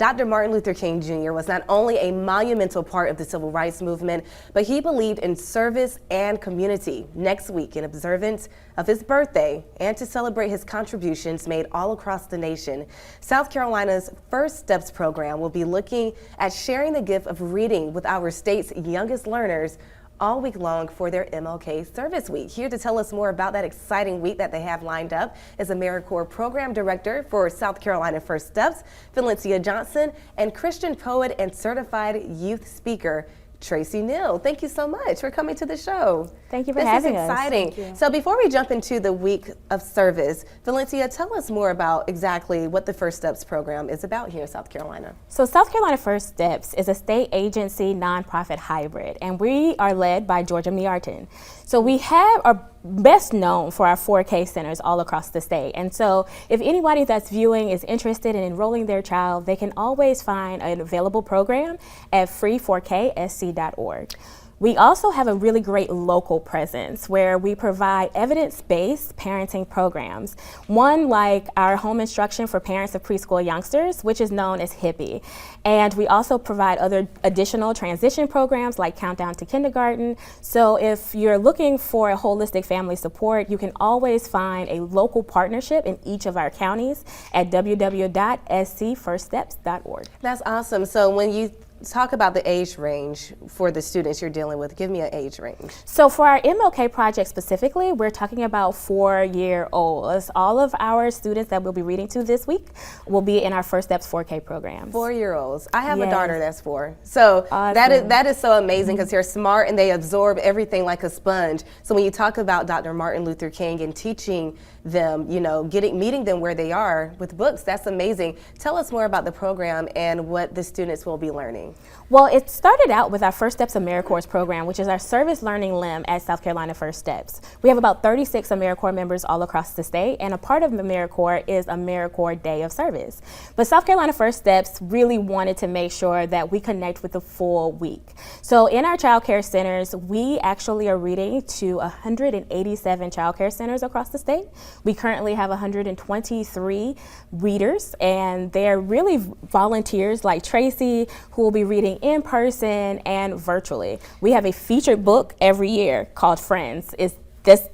Dr. Martin Luther King Jr. was not only a monumental part of the civil rights movement, but he believed in service and community. Next week, in observance of his birthday and to celebrate his contributions made all across the nation, South Carolina's First Steps program will be looking at sharing the gift of reading with our state's youngest learners all week long for their MLK Service Week. Here to tell us more about that exciting week that they have lined up is AmeriCorps Program Director for South Carolina First Steps, Valencia Johnson, and Christian poet and certified youth speaker, Tracy Neal. Thank you so much for coming to the show. Thank you for having us. This is exciting. So before we jump into the week of service, Valencia, tell us more about exactly what the First Steps program is about here in South Carolina. So South Carolina First Steps is a state agency nonprofit hybrid, and we are led by Georgia Miarton. So we are best known for our 4K centers all across the state. And so if anybody that's viewing is interested in enrolling their child, they can always find an available program at free4ksc.org. We also have a really great local presence where we provide evidence-based parenting programs. One like our home instruction for parents of preschool youngsters, which is known as HIPPY. And we also provide other additional transition programs like Countdown to Kindergarten. So if you're looking for a holistic family support, you can always find a local partnership in each of our counties at www.scfirststeps.org. That's awesome. So when you talk about the age range for the students you're dealing with. Give me an age range. So for our MLK project specifically, we're talking about 4-year-olds. All of our students that we'll be reading to this week will be in our First Steps 4K programs. 4-year-olds. I have a daughter that's 4. So awesome. that is so amazing because they're smart and they absorb everything like a sponge. So when you talk about Dr. Martin Luther King and teaching them, you know, meeting them where they are with books, that's amazing. Tell us more about the program and what the students will be learning. Well, it started out with our First Steps AmeriCorps program, which is our service learning limb at South Carolina First Steps. We have about 36 AmeriCorps members all across the state, and a part of AmeriCorps is AmeriCorps Day of Service. But South Carolina First Steps really wanted to make sure that we connect with the full week. So in our child care centers, we actually are reading to 187 child care centers across the state. We currently have 123 readers, and they're really volunteers like Tracy, who will be reading in person and virtually. We have a featured book every year called Friends. This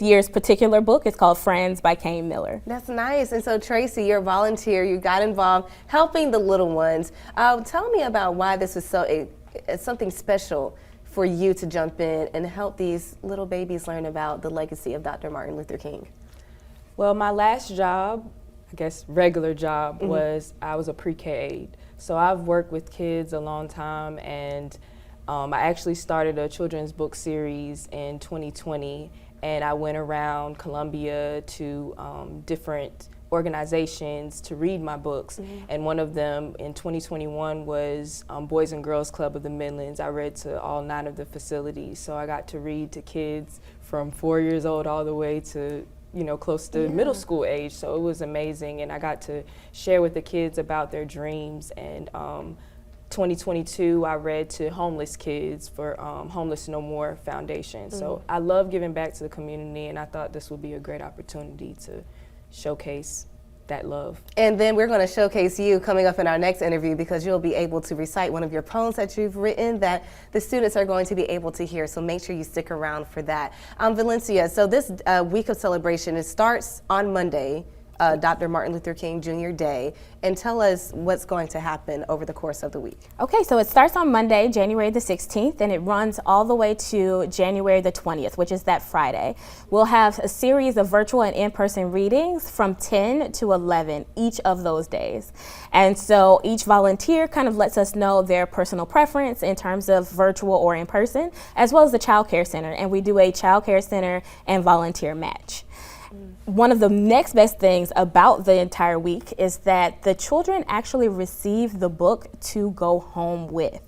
year's particular book is called Friends by Kane Miller. That's nice. And so Tracy, you're a volunteer. You got involved helping the little ones. Tell me about why this is something special for you to jump in and help these little babies learn about the legacy of Dr. Martin Luther King. Well, my last job, I guess regular job, was I was a pre-K aide. So I've worked with kids a long time, and I actually started a children's book series in 2020, and I went around Columbia to different organizations to read my books, and one of them in 2021 was Boys and Girls Club of the Midlands. I read to all 9 of the facilities, so I got to read to kids from 4 years old all the way to close to middle school age. So it was amazing, and I got to share with the kids about their dreams. And 2022, I read to homeless kids for Homeless No More Foundation. So I love giving back to the community, and I thought this would be a great opportunity to showcase that love. And then we're going to showcase you coming up in our next interview because you'll be able to recite one of your poems that you've written that the students are going to be able to hear. So make sure you stick around for that. Valencia, so this week of celebration, it starts on Monday, Dr. Martin Luther King Jr. Day, and tell us what's going to happen over the course of the week. Okay, so it starts on Monday, January the 16th, and it runs all the way to January the 20th, which is that Friday. We'll have a series of virtual and in-person readings from 10 to 11 each of those days. And so each volunteer kind of lets us know their personal preference in terms of virtual or in person, as well as the child care center, and we do a child care center and volunteer match. One of the next best things about the entire week is that the children actually receive the book to go home with.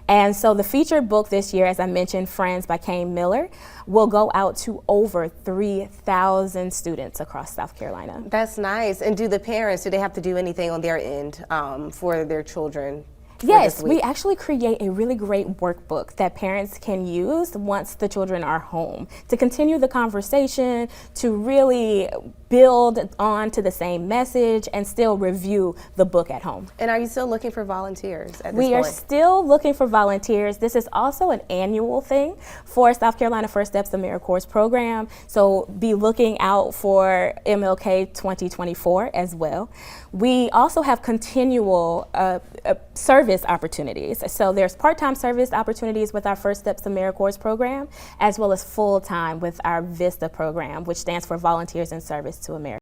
And so the featured book this year, as I mentioned, Friends by Kane Miller, will go out to over 3,000 students across South Carolina. That's nice. And do the parents, do they have to do anything on their end for their children? for Yes, this week? we actually create a really great workbook that parents can use once the children are home to continue the conversation, to really build on to the same message and still review the book at home. And are you still looking for volunteers at this We are point? still looking for volunteers. This is also an annual thing for South Carolina First Steps AmeriCorps program. So be looking out for MLK 2024 as well. We also have continual service opportunities. So there's part-time service opportunities with our First Steps AmeriCorps program, as well as full-time with our VISTA program, which stands for Volunteers in Service to America.